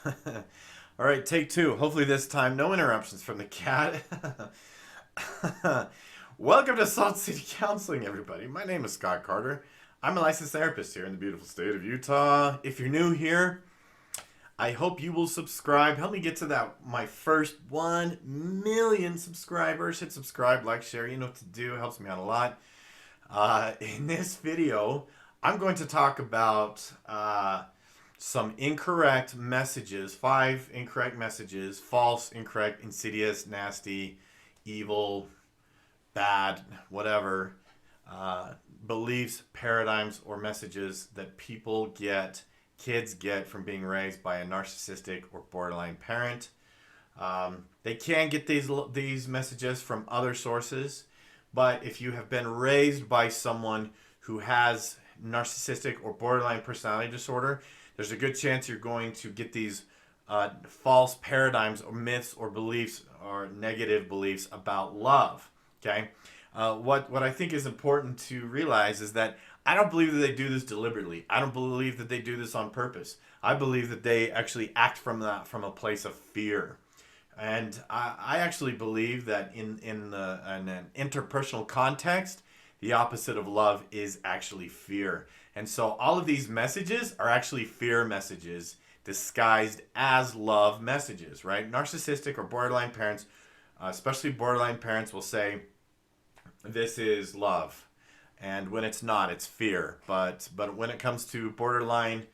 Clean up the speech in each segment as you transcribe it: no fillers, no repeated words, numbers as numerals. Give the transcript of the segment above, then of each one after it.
All right, take two. Hopefully this time no interruptions from the cat. Welcome to Salt City Counseling, everybody. My name is Scott Carter. I'm a licensed therapist here in the beautiful state of Utah. If you're new here, I hope you will subscribe. Help me get to that my first 1 million subscribers. Hit subscribe, like, share. You know what to do. It helps me out a lot. In this video, I'm going to talk about some incorrect messages, 5 incorrect messages, false, incorrect, insidious, nasty, evil, bad, whatever, beliefs, paradigms, or messages that kids get from being raised by a narcissistic or borderline parent. They can get these messages from other sources, but if you have been raised by someone who has narcissistic or borderline personality disorder, there's a good chance you're going to get these false paradigms or myths or beliefs or negative beliefs about love. Okay, what I think is important to realize is that I don't believe that they do this deliberately. I don't believe that they do this on purpose. I believe that they actually act from a place of fear. And I actually believe that in an interpersonal context, the opposite of love is actually fear. And so all of these messages are actually fear messages disguised as love messages, right? Narcissistic or borderline parents, especially borderline parents, will say, this is love. And when it's not, it's fear. But when it comes to borderline,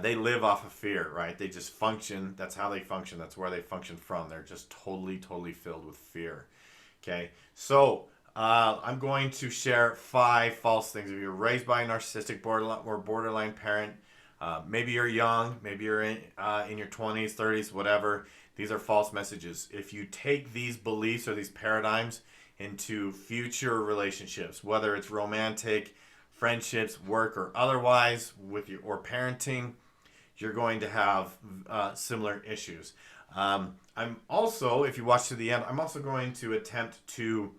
they live off of fear, right? They just function. That's how they function. That's where they function from. They're just totally filled with fear. Okay, so I'm going to share 5 false things. If you're raised by a narcissistic borderline parent, maybe you're young, maybe you're in your 20s, 30s, whatever. These are false messages. If you take these beliefs or these paradigms into future relationships, whether it's romantic, friendships, work, or otherwise, with your or parenting, you're going to have similar issues. I'm also, if you watch to the end, I'm also going to attempt to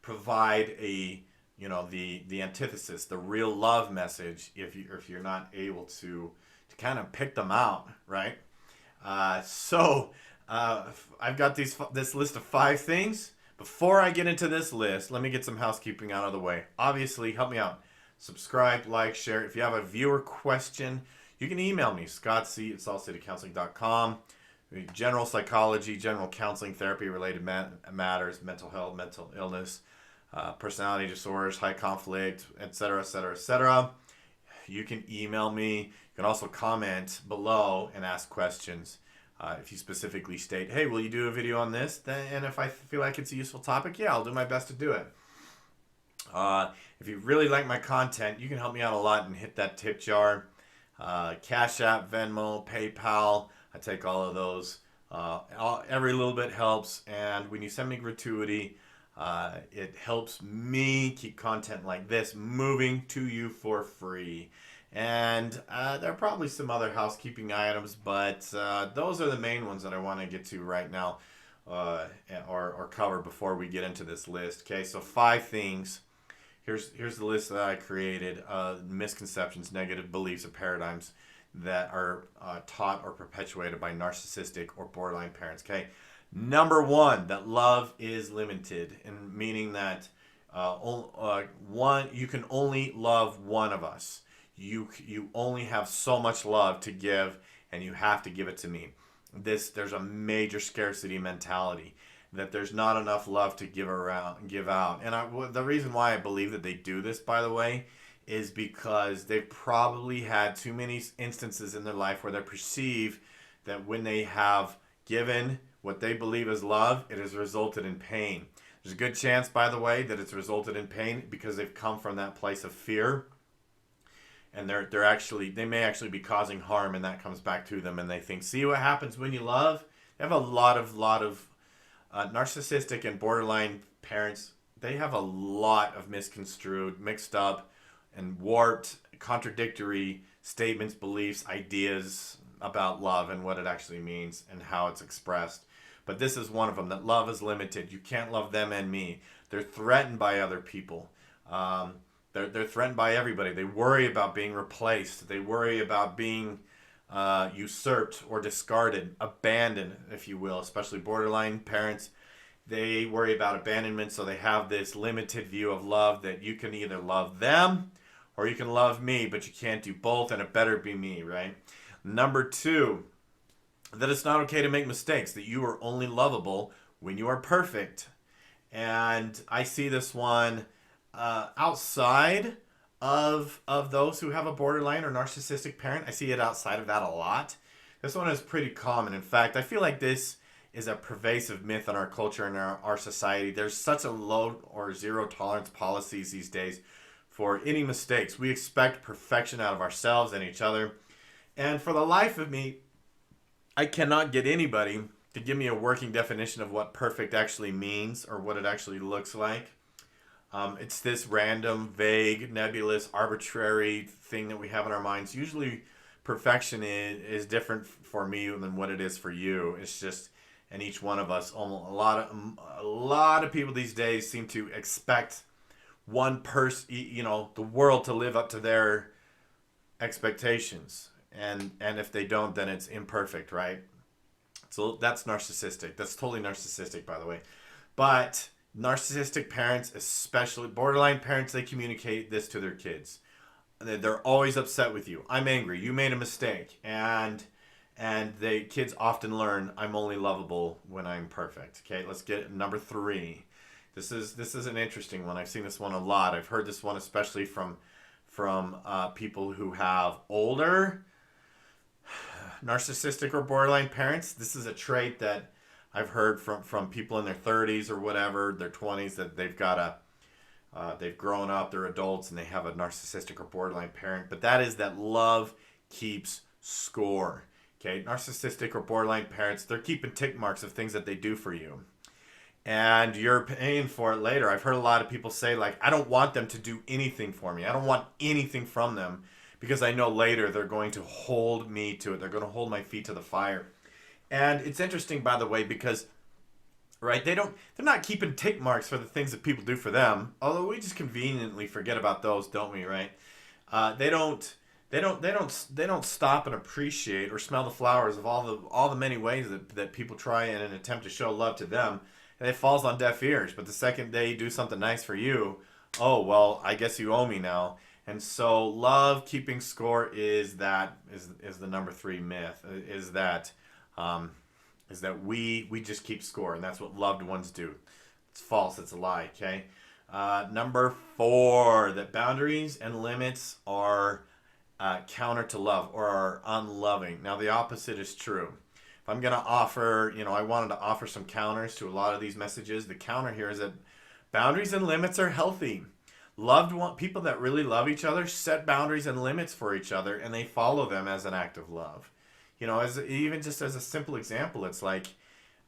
provide the antithesis, the real love message, if you're not able to kind of pick them out, right? I've got this list of 5 things. Before I get into this list, let me get some housekeeping out of the way. Obviously, help me out. Subscribe, like, share. If you have a viewer question, you can email me, scottc at saltcitycounseling.com. General psychology, general counseling, therapy-related matters, mental health, mental illness, personality disorders, high conflict, etc., etc., etc. You can email me. You can also comment below and ask questions. If you specifically state, hey, will you do a video on this? And if I feel like it's a useful topic, yeah, I'll do my best to do it. If you really like my content, you can help me out a lot and hit that tip jar. Cash App, Venmo, PayPal. I take all of those. Every little bit helps. And when you send me gratuity, it helps me keep content like this moving to you for free. And there are probably some other housekeeping items, but those are the main ones that I want to get to right now or cover before we get into this list. Okay, so 5 things. Here's the list that I created. Misconceptions, negative beliefs, or paradigms that are taught or perpetuated by narcissistic or borderline parents. Okay, number 1, that love is limited, and meaning that you can only love one of us. You only have so much love to give, and you have to give it to me. There's a major scarcity mentality that there's not enough love to give out. And the reason why I believe that they do this, by the way, is because they've probably had too many instances in their life where they perceive that when they have given what they believe is love, it has resulted in pain. There's a good chance, by the way, that it's resulted in pain because they've come from that place of fear. And they may actually be causing harm, and that comes back to them, and they think, see what happens when you love? They have a lot of narcissistic and borderline parents. They have a lot of misconstrued, mixed up, and warped, contradictory statements, beliefs, ideas about love and what it actually means and how it's expressed. But this is one of them, that love is limited. You can't love them and me. They're threatened by other people. They're threatened by everybody. They worry about being replaced. They worry about being usurped or discarded, abandoned, if you will, especially borderline parents. They worry about abandonment, so they have this limited view of love that you can either love them or you can love me, but you can't do both, and it better be me, right? Number two, that it's not okay to make mistakes, that you are only lovable when you are perfect. And I see this one outside of those who have a borderline or narcissistic parent. I see it outside of that a lot. This one is pretty common. In fact, I feel like this is a pervasive myth in our culture and our society. There's such a low or zero tolerance policies these days for any mistakes. We expect perfection out of ourselves and each other. And for the life of me, I cannot get anybody to give me a working definition of what perfect actually means or what it actually looks like. It's this random, vague, nebulous, arbitrary thing that we have in our minds. Usually, perfection is different for me than what it is for you. It's just, and each one of us, almost a lot of people these days seem to expect one person, the world to live up to their expectations, and if they don't, then it's imperfect, right? So that's narcissistic. That's totally narcissistic, by the way. But narcissistic parents, especially borderline parents, they communicate this to their kids. They're always upset with you. I'm angry. You made a mistake, and the kids often learn I'm only lovable when I'm perfect. Okay, let's get number three. This is an interesting one. I've seen this one a lot. I've heard this one especially from people who have older narcissistic or borderline parents. This is a trait that I've heard from people in their 30s or whatever, their 20s, that they've grown up, they're adults, and they have a narcissistic or borderline parent. But that is that love keeps score. Okay, narcissistic or borderline parents, they're keeping tick marks of things that they do for you, and you're paying for it later. I've heard a lot of people say, like, I don't want them to do anything for me. I don't want anything from them because I know later they're going to hold me to it. They're going to hold my feet to the fire. And it's interesting, by the way, because right, they're not keeping tick marks for the things that people do for them. Although we just conveniently forget about those, don't we? Right? They don't stop and appreciate or smell the flowers of all the many ways that people try in an attempt to show love to them, and it falls on deaf ears. But the second they do something nice for you, oh well, I guess you owe me now. And so love keeping score is the number three myth. Is that we just keep score, and that's what loved ones do. It's false. It's a lie. Okay. Number four, that boundaries and limits are counter to love or are unloving. Now the opposite is true. If I'm gonna offer, I wanted to offer some counters to a lot of these messages. The counter here is that boundaries and limits are healthy. People that really love each other set boundaries and limits for each other, and they follow them as an act of love. Even just as a simple example, it's like,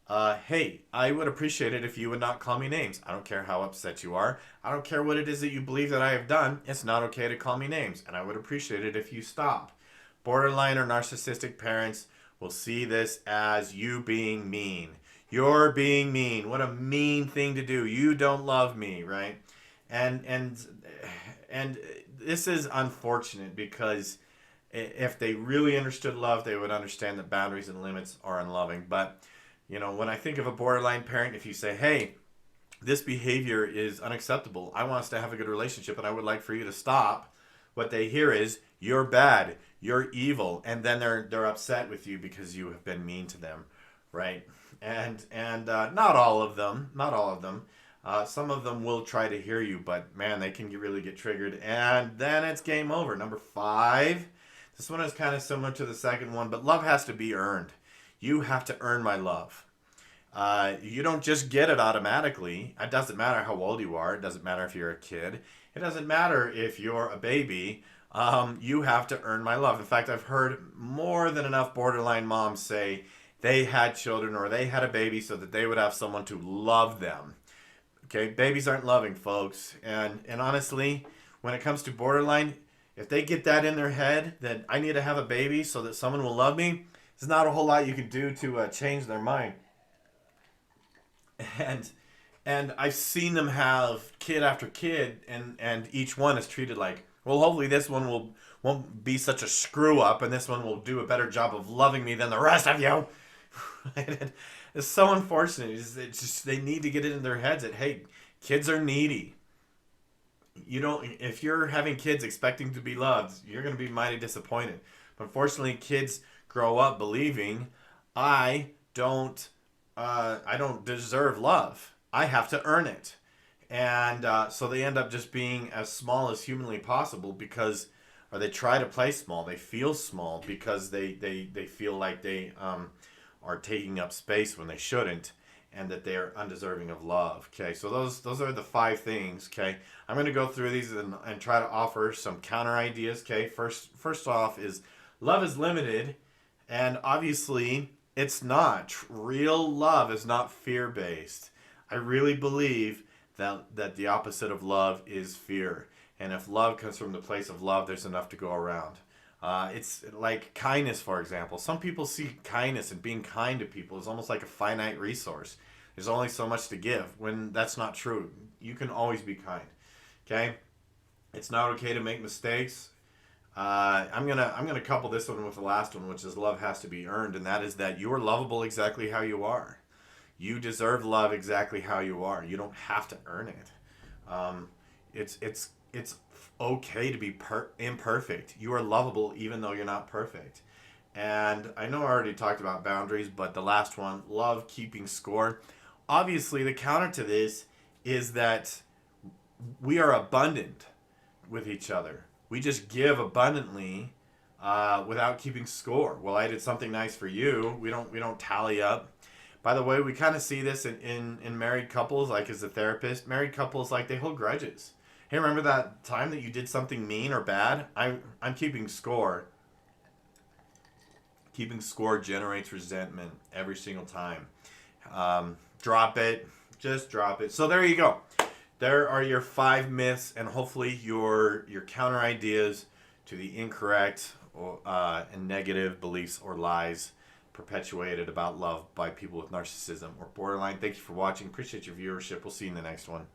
hey, I would appreciate it if you would not call me names. I don't care how upset you are. I don't care what it is that you believe that I have done. It's not okay to call me names, and I would appreciate it if you stop. Borderline or narcissistic parents will see this as you being mean. You're being mean. What a mean thing to do. You don't love me, right? And this is unfortunate because if they really understood love, they would understand that boundaries and limits are unloving. But, when I think of a borderline parent, if you say, hey, this behavior is unacceptable, I want us to have a good relationship and I would like for you to stop, what they hear is, you're bad, you're evil, and then they're upset with you because you have been mean to them, right? And not all of them. Some of them will try to hear you, but man, they can really get triggered, and then it's game over. Number five. This one is kind of similar to the second one, but love has to be earned. You have to earn my love. You don't just get it automatically. It doesn't matter how old you are. It doesn't matter if you're a kid. It doesn't matter if you're a baby. You have to earn my love. In fact, I've heard more than enough borderline moms say they had children or they had a baby so that they would have someone to love them. Okay, babies aren't loving, folks. And honestly, when it comes to borderline, if they get that in their head that I need to have a baby so that someone will love me, there's not a whole lot you can do to change their mind. And I've seen them have kid after kid, and each one is treated like, well, hopefully this one will won't be such a screw up, and this one will do a better job of loving me than the rest of you. It's so unfortunate. It's just they need to get it in their heads that, hey, kids are needy. You don't, if you're having kids expecting to be loved, you're going to be mighty disappointed. But unfortunately, kids grow up believing I don't deserve love. I have to earn it. And so they end up just being as small as humanly possible because, or they try to play small. They feel small because they feel like they are taking up space when they shouldn't, and that they are undeserving of love. Okay, so those are the 5 things. Okay, I'm going to go through these and try to offer some counter ideas. Okay, first off is love is limited, and obviously it's not. Real love is not fear-based. I really believe that the opposite of love is fear. And if love comes from the place of love, there's enough to go around. It's like kindness, for example. Some people see kindness and being kind to people is almost like a finite resource. There's only so much to give, when that's not true. You can always be kind. Okay? It's not okay to make mistakes. I'm gonna couple this one with the last one, which is love has to be earned, and that is that you are lovable exactly how you are. You deserve love exactly how you are. You don't have to earn it. It's okay to be imperfect. You are lovable even though you're not perfect. And I know I already talked about boundaries, but the last one, love keeping score. Obviously, the counter to this is that we are abundant with each other. We just give abundantly without keeping score. Well, I did something nice for you. We don't tally up. By the way, we kind of see this in married couples, like as a therapist. Married couples, like, they hold grudges. Hey, remember that time that you did something mean or bad? I'm keeping score. Keeping score generates resentment every single time. Drop it. Just drop it. So there you go. There are your 5 myths, and hopefully your counter ideas to the incorrect and negative beliefs or lies perpetuated about love by people with narcissism or borderline. Thank you for watching. Appreciate your viewership. We'll see you in the next one.